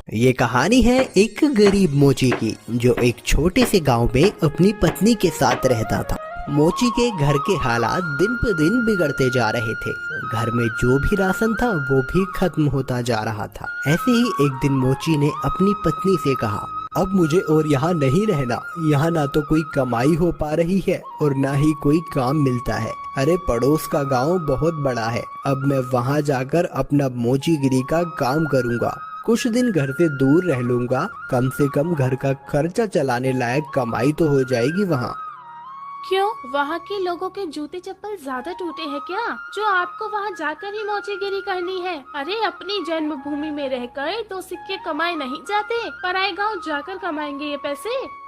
ये कहानी है एक गरीब मोची की, जो एक छोटे से गांव में अपनी पत्नी के साथ रहता था। मोची के घर के हालात दिन पर दिन बिगड़ते जा रहे थे। घर में जो भी राशन था वो भी खत्म होता जा रहा था। ऐसे ही एक दिन मोची ने अपनी पत्नी से कहा, अब मुझे और यहाँ नहीं रहना। यहाँ ना तो कोई कमाई हो पा रही है और ना ही कोई काम मिलता है। अरे पड़ोस का गांव बहुत बड़ा है, अब मैं वहाँ जाकर अपना मोचीगिरी का काम करूँगा। कुछ दिन घर से दूर रह लूंगा, कम से कम घर का खर्चा चलाने लायक कमाई तो हो जाएगी वहाँ। क्यों, वहाँ के लोगों के जूते चप्पल ज्यादा टूटे हैं क्या, जो आपको वहाँ जाकर ही मोचेगिरी करनी है? अरे अपनी जन्मभूमि में रहकर तो सिक्के कमाए नहीं जाते, पराए गांव जाकर कमाएंगे ये पैसे।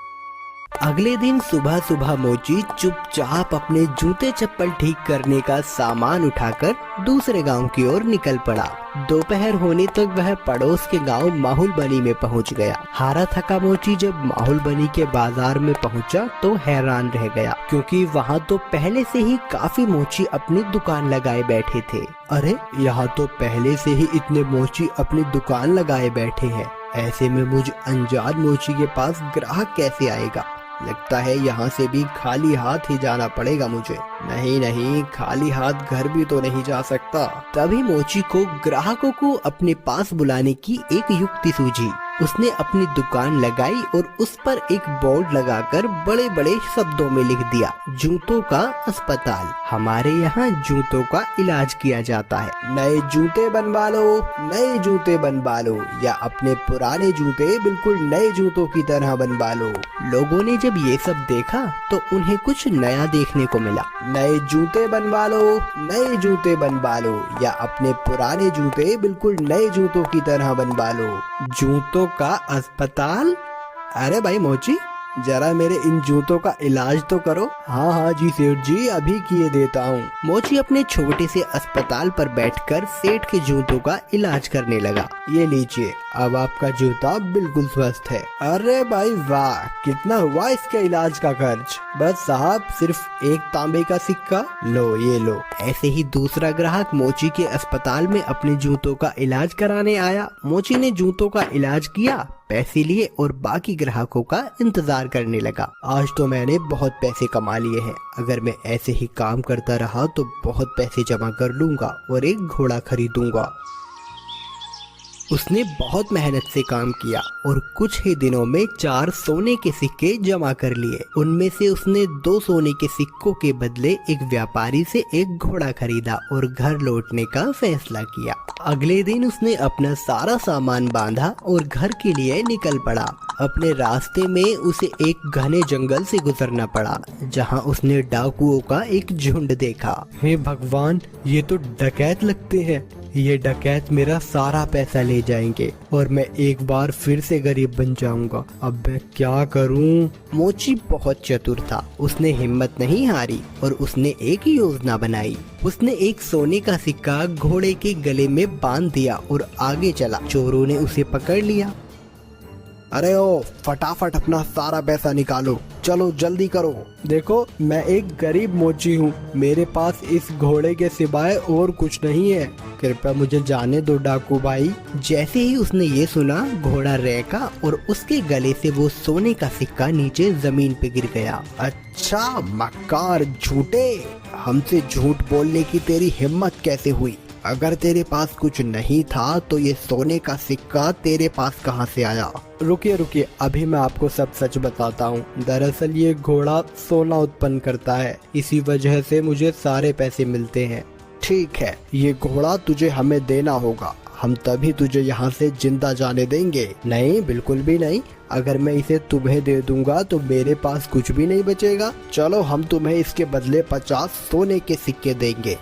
अगले दिन सुबह सुबह मोची चुपचाप अपने जूते चप्पल ठीक करने का सामान उठाकर दूसरे गांव की ओर निकल पड़ा। दोपहर होने तक वह पड़ोस के गांव माहुलबनी में पहुंच गया। हारा थका मोची जब माहुलबनी के बाजार में पहुंचा तो हैरान रह गया, क्योंकि वहां तो पहले से ही काफी मोची अपनी दुकान लगाए बैठे थे। अरे यहाँ तो पहले से ही इतने मोची अपनी दुकान लगाए बैठे हैं। ऐसे में मुझ अनजान मोची के पास ग्राहक कैसे आएगा? लगता है यहाँ से भी खाली हाथ ही जाना पड़ेगा मुझे। नहीं नहीं, खाली हाथ घर भी तो नहीं जा सकता। तभी मोची को ग्राहकों को अपने पास बुलाने की एक युक्ति सूझी। उसने अपनी दुकान लगाई और उस पर एक बोर्ड लगाकर बड़े बड़े शब्दों में लिख दिया, जूतों का अस्पताल। हमारे यहाँ जूतों का इलाज किया जाता है। नए जूते बनवा लो, नए जूते बनवा लो, या अपने पुराने जूते बिल्कुल नए जूतों की तरह बनवा लो। लोगों ने जब ये सब देखा तो उन्हें कुछ नया देखने को मिला। नए जूते बनवा लो, नए जूते बनवा लो, या अपने पुराने जूते बिल्कुल नए जूतों की तरह बनवा लो। जूतों का अस्पताल? अरे भाई मोची, जरा मेरे इन जूतों का इलाज तो करो। हाँ हाँ जी सेठ जी, अभी किए देता हूँ। मोची अपने छोटे से अस्पताल पर बैठकर सेठ के जूतों का इलाज करने लगा। ये लीजिए, अब आपका जूता बिल्कुल स्वस्थ है। अरे भाई वाह, कितना हुआ इसके इलाज का खर्च? बस साहब, सिर्फ एक तांबे का सिक्का। लो ये लो। ऐसे ही दूसरा ग्राहक मोची के अस्पताल में अपने जूतों का इलाज कराने आया। मोची ने जूतों का इलाज किया, पैसे लिए और बाकी ग्राहकों का इंतजार करने लगा। आज तो मैंने बहुत पैसे कमा लिए हैं। अगर मैं ऐसे ही काम करता रहा तो बहुत पैसे जमा कर लूंगा और एक घोड़ा खरीदूंगा। उसने बहुत मेहनत से काम किया और कुछ ही दिनों में 4 सोने के सिक्के जमा कर लिए। उनमें से उसने 2 सोने के सिक्कों के बदले एक व्यापारी से एक घोड़ा खरीदा और घर लौटने का फैसला किया। अगले दिन उसने अपना सारा सामान बांधा और घर के लिए निकल पड़ा। अपने रास्ते में उसे एक घने जंगल से गुजरना पड़ा, जहां उसने डाकुओं का एक झुंड देखा। हे भगवान, ये तो डकैत लगते हैं। ये डकैत मेरा सारा पैसा ले जाएंगे और मैं एक बार फिर से गरीब बन जाऊंगा। अब मैं क्या करूं? मोची बहुत चतुर था। उसने हिम्मत नहीं हारी और उसने एक योजना बनाई। उसने एक सोने का सिक्का घोड़े के गले में बांध दिया और आगे चला। चोरों ने उसे पकड़ लिया। अरे ओ, फटाफट अपना सारा पैसा निकालो, चलो जल्दी करो। देखो, मैं एक गरीब मोची हूँ, मेरे पास इस घोड़े के सिवाय और कुछ नहीं है। कृपया मुझे जाने दो डाकू भाई। जैसे ही उसने ये सुना, घोड़ा रेका और उसके गले से वो सोने का सिक्का नीचे जमीन पे गिर गया। अच्छा मक्कार झूठे, हमसे झूठ बोलने की तेरी हिम्मत कैसे हुई? अगर तेरे पास कुछ नहीं था तो ये सोने का सिक्का तेरे पास कहाँ से आया? रुकिए रुकिए, अभी मैं आपको सब सच बताता हूँ। दरअसल ये घोड़ा सोना उत्पन्न करता है, इसी वजह से मुझे सारे पैसे मिलते हैं। ठीक है, ये घोड़ा तुझे हमें देना होगा, हम तभी तुझे यहाँ से जिंदा जाने देंगे। नहीं, बिल्कुल भी नहीं। अगर मैं इसे तुम्हें दे दूंगा तो मेरे पास कुछ भी नहीं बचेगा। चलो, हम तुम्हें इसके बदले 50 सोने के सिक्के देंगे।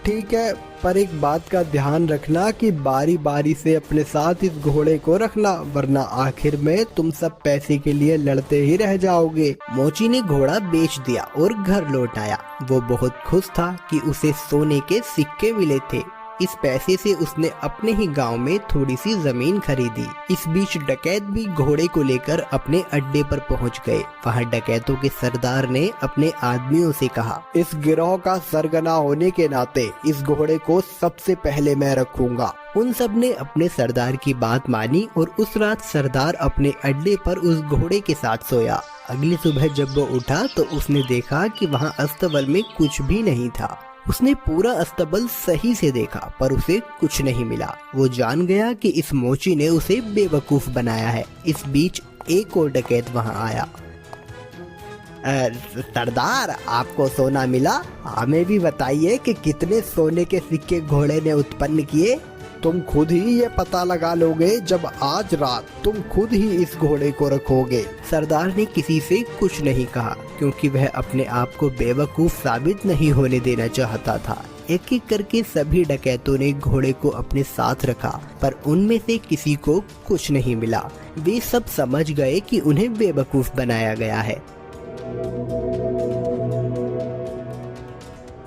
ठीक है, पर एक बात का ध्यान रखना कि बारी बारी से अपने साथ इस घोड़े को रखना, वरना आखिर में तुम सब पैसे के लिए लड़ते ही रह जाओगे। मोची ने घोड़ा बेच दिया और घर लौट आया। वो बहुत खुश था कि उसे सोने के सिक्के मिले थे। इस पैसे से उसने अपने ही गांव में थोड़ी सी जमीन खरीदी। इस बीच डकैत भी घोड़े को लेकर अपने अड्डे पर पहुंच गए। वहां डकैतों के सरदार ने अपने आदमियों से कहा, इस गिरोह का सरगना होने के नाते इस घोड़े को सबसे पहले मैं रखूंगा। उन सब ने अपने सरदार की बात मानी और उस रात सरदार अपने अड्डे पर उस घोड़े के साथ सोया। अगली सुबह जब वो उठा तो उसने देखा कि वहाँ अस्तबल में कुछ भी नहीं था। उसने पूरा अस्तबल सही से देखा पर उसे कुछ नहीं मिला। वो जान गया कि इस मोची ने उसे बेवकूफ बनाया है। इस बीच एक और डकैत वहाँ आया। सरदार, आपको सोना मिला? हमें भी बताइए कि कितने सोने के सिक्के घोड़े ने उत्पन्न किए। तुम खुद ही ये पता लगा लोगे जब आज रात तुम खुद ही इस घोड़े को रखोगे। सरदार ने किसी से कुछ नहीं कहा क्योंकि वह अपने आप को बेवकूफ साबित नहीं होने देना चाहता था। एक एक करके सभी डकैतों ने घोड़े को अपने साथ रखा पर उनमें से किसी को कुछ नहीं मिला। वे सब समझ गए कि उन्हें बेवकूफ बनाया गया है।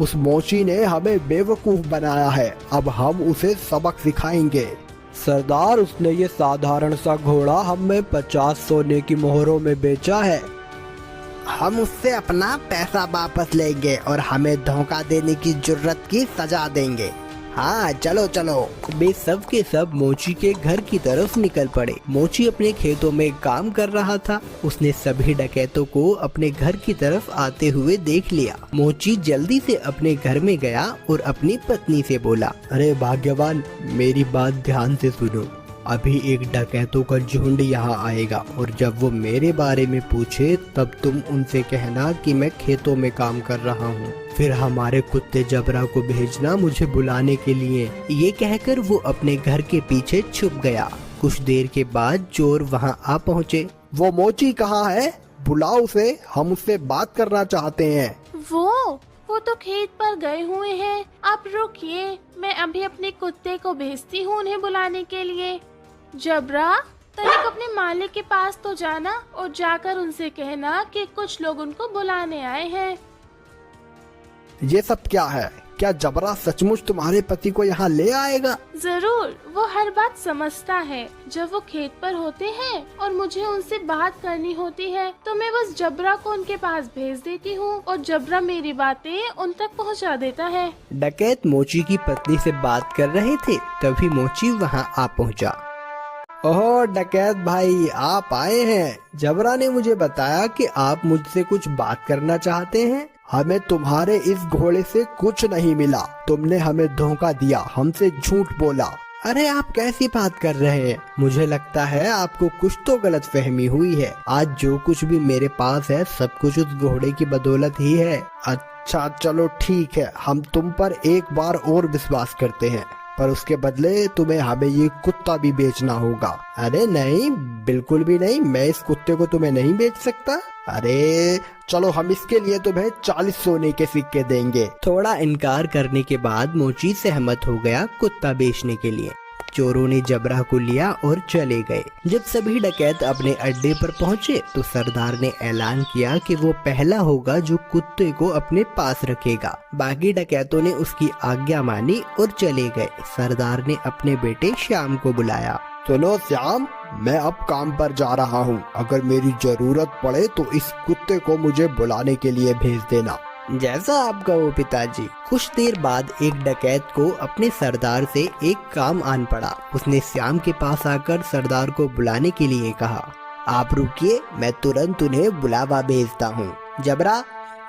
उस मोची ने हमें बेवकूफ बनाया है, अब हम उसे सबक सिखाएंगे। सरदार, उसने ये साधारण सा घोड़ा हमें 50 सोने की मोहरों में बेचा है। हम उससे अपना पैसा वापस लेंगे और हमें धोखा देने की जुर्रत की सजा देंगे। हाँ चलो चलो। वे सब के सब मोची के घर की तरफ निकल पड़े। मोची अपने खेतों में काम कर रहा था। उसने सभी डकैतों को अपने घर की तरफ आते हुए देख लिया। मोची जल्दी से अपने घर में गया और अपनी पत्नी से बोला, अरे भाग्यवान, मेरी बात ध्यान से सुनो। अभी एक डकैतों का झुंड यहाँ आएगा और जब वो मेरे बारे में पूछे तब तुम उनसे कहना कि मैं खेतों में काम कर रहा हूँ। फिर हमारे कुत्ते जबरा को भेजना मुझे बुलाने के लिए। ये कहकर वो अपने घर के पीछे छुप गया। कुछ देर के बाद चोर वहाँ आ पहुँचे। वो मोची कहाँ है? बुलाओ उसे, हम उससे बात करना चाहते हैं। वो तो खेत पर गए हुए हैं। आप रुकिए, मैं अभी अपने कुत्ते को भेजती हूँ उन्हें बुलाने के लिए। जबरा, तनिक अपने मालिक के पास तो जाना और जाकर उनसे कहना कि कुछ लोग उनको बुलाने आए हैं। ये सब क्या है? क्या जबरा सचमुच तुम्हारे पति को यहाँ ले आएगा? जरूर, वो हर बात समझता है। जब वो खेत पर होते हैं और मुझे उनसे बात करनी होती है तो मैं बस जबरा को उनके पास भेज देती हूँ और जबरा मेरी बातें उन तक पहुँचा देता है। डकैत मोची की पत्नी से बात कर रहे थे तभी मोची वहाँ आ पहुँचा। ओह डकैत भाई, आप आए हैं। जबरा ने मुझे बताया कि आप मुझसे कुछ बात करना चाहते हैं। हमें तुम्हारे इस घोड़े से कुछ नहीं मिला। तुमने हमें धोखा दिया, हमसे झूठ बोला। अरे आप कैसी बात कर रहे हैं? मुझे लगता है आपको कुछ तो गलत फहमी हुई है। आज जो कुछ भी मेरे पास है सब कुछ उस घोड़े की बदौलत ही है। अच्छा चलो ठीक है, हम तुम पर एक बार और विश्वास करते हैं, पर उसके बदले तुम्हें हमें ये कुत्ता भी बेचना होगा। अरे नहीं, बिल्कुल भी नहीं, मैं इस कुत्ते को तुम्हें नहीं बेच सकता। अरे चलो, हम इसके लिए तुम्हें 40 सोने के सिक्के देंगे। थोड़ा इनकार करने के बाद मोची सहमत हो गया कुत्ता बेचने के लिए। चोरों ने जबरा को लिया और चले गए। जब सभी डकैत अपने अड्डे पर पहुंचे तो सरदार ने ऐलान किया कि वो पहला होगा जो कुत्ते को अपने पास रखेगा। बाकी डकैतों ने उसकी आज्ञा मानी और चले गए। सरदार ने अपने बेटे श्याम को बुलाया। सुनो श्याम, मैं अब काम पर जा रहा हूँ। अगर मेरी जरूरत पड़े तो इस कुत्ते को मुझे बुलाने के लिए भेज देना। जैसा आप कहो पिताजी। कुछ देर बाद एक डकैत को अपने सरदार से एक काम आन पड़ा। उसने श्याम के पास आकर सरदार को बुलाने के लिए कहा, आप रुकिए, मैं तुरंत उन्हें बुलावा भेजता हूँ। जबरा,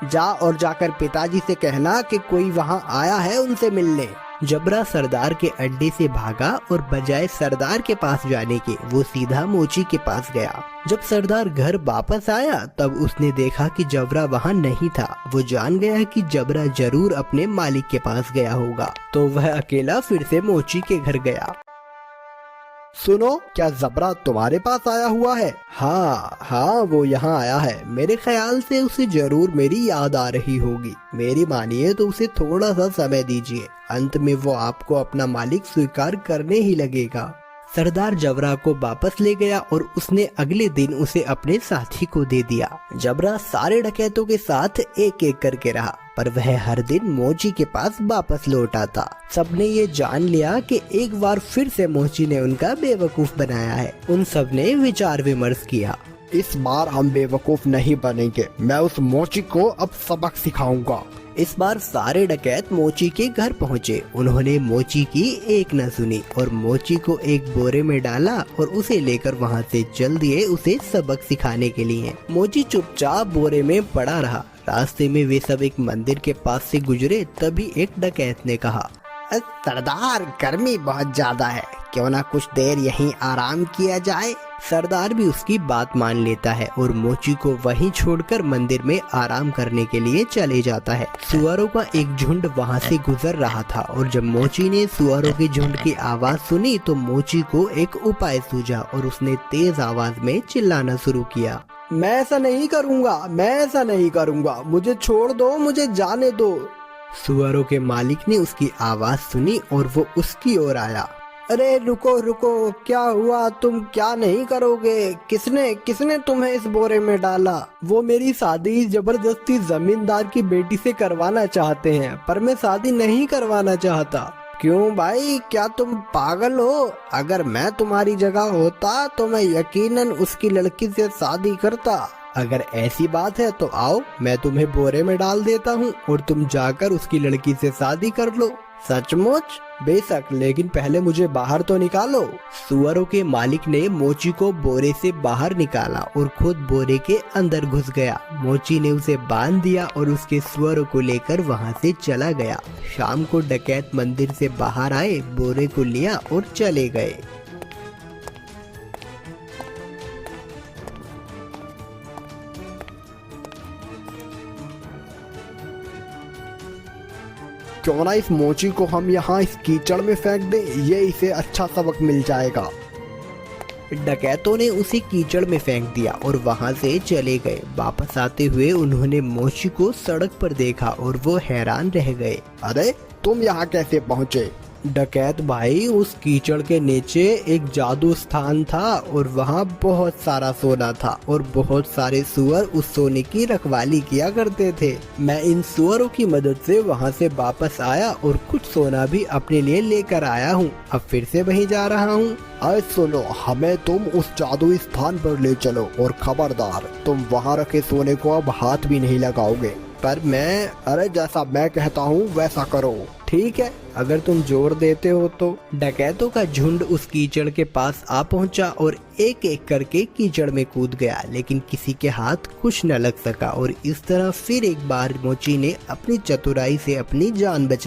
जा और जाकर पिताजी से कहना कि कोई वहाँ आया है उनसे मिलने। जबरा सरदार के अड्डे से भागा और बजाय सरदार के पास जाने के वो सीधा मोची के पास गया। जब सरदार घर वापस आया तब उसने देखा कि जबरा वहाँ नहीं था। वो जान गया कि जबरा जरूर अपने मालिक के पास गया होगा, तो वह अकेला फिर से मोची के घर गया। सुनो, क्या जबरा तुम्हारे पास आया हुआ है? हाँ, वो यहाँ आया है। मेरे ख्याल से उसे जरूर मेरी याद आ रही होगी। मेरी मानिए तो उसे थोड़ा सा समय दीजिए, अंत में वो आपको अपना मालिक स्वीकार करने ही लगेगा। सरदार जबरा को वापस ले गया और उसने अगले दिन उसे अपने साथी को दे दिया। जबरा सारे डकैतों के साथ एक एक करके रहा। पर वह हर दिन मोची के पास वापस लौट आता। सबने ये जान लिया कि एक बार फिर से मोची ने उनका बेवकूफ बनाया है। उन सब ने विचार विमर्श किया। इस बार हम बेवकूफ नहीं बनेंगे, मैं उस मोची को अब सबक सिखाऊंगा। इस बार सारे डकैत मोची के घर पहुँचे। उन्होंने मोची की एक न सुनी और मोची को एक बोरे में डाला और उसे लेकर वहाँ से चल दिए उसे सबक सिखाने के लिए। मोची चुपचाप बोरे में पड़ा रहा। रास्ते में वे सब एक मंदिर के पास से गुजरे, तभी एक डकैत ने कहा, सरदार गर्मी बहुत ज्यादा है, क्यों ना कुछ देर यहीं आराम किया जाए। सरदार भी उसकी बात मान लेता है और मोची को वहीं छोड़कर मंदिर में आराम करने के लिए चले जाता है। सुअरों का एक झुंड वहां से गुजर रहा था और जब मोची ने सुअरों के झुंड की आवाज सुनी तो मोची को एक उपाय सूझा और उसने तेज आवाज में चिल्लाना शुरू किया, मैं ऐसा नहीं करूँगा, मैं ऐसा नहीं करूँगा, मुझे छोड़ दो, मुझे जाने दो। सुअरों के मालिक ने उसकी आवाज सुनी और वो उसकी ओर आया। अरे रुको रुको, क्या हुआ, तुम क्या नहीं करोगे? किसने तुम्हें इस बोरे में डाला? वो मेरी शादी जबरदस्ती जमींदार की बेटी से करवाना चाहते हैं, पर मैं शादी नहीं करवाना चाहता। क्यों भाई, क्या तुम पागल हो? अगर मैं तुम्हारी जगह होता तो मैं यकीनन उसकी लड़की से शादी करता। अगर ऐसी बात है तो आओ, मैं तुम्हें बोरे में डाल देता हूँ और तुम जाकर उसकी लड़की से शादी कर लो। सचमुच? बेशक, लेकिन पहले मुझे बाहर तो निकालो। सुअरों के मालिक ने मोची को बोरे से बाहर निकाला और खुद बोरे के अंदर घुस गया। मोची ने उसे बांध दिया और उसके सुअरों को लेकर वहां से चला गया। शाम को डकैत मंदिर से बाहर आए, बोरे को लिया और चले गए। क्यों ना इस मोची को हम यहाँ इस कीचड़ में फेंक दें, ये इसे अच्छा सबक मिल जाएगा। डकैतों ने उसे कीचड़ में फेंक दिया और वहां से चले गए। वापस आते हुए उन्होंने मोची को सड़क पर देखा और वो हैरान रह गए। अरे तुम यहाँ कैसे पहुँचे? डकैत भाई, उस कीचड़ के नीचे एक जादू स्थान था और वहाँ बहुत सारा सोना था और बहुत सारे सुअर उस सोने की रखवाली किया करते थे। मैं इन सुअरों की मदद से वहाँ से वापस आया और कुछ सोना भी अपने लिए लेकर आया हूँ। अब फिर से वहीं जा रहा हूँ। अरे सुनो, हमें तुम उस जादुई स्थान पर ले चलो और खबरदार, तुम वहाँ रखे सोने को अब हाथ भी नहीं लगाओगे। पर मैं, अरे जैसा मैं कहता हूँ वैसा करो। ठीक है, अगर तुम जोर देते हो तो। डकैतों का झुंड उस कीचड़ के पास आ पहुंचा और एक एक करके कीचड़ में कूद गया, लेकिन किसी के हाथ कुछ न लग सका और इस तरह फिर एक बार मोची ने अपनी चतुराई से अपनी जान बचाई।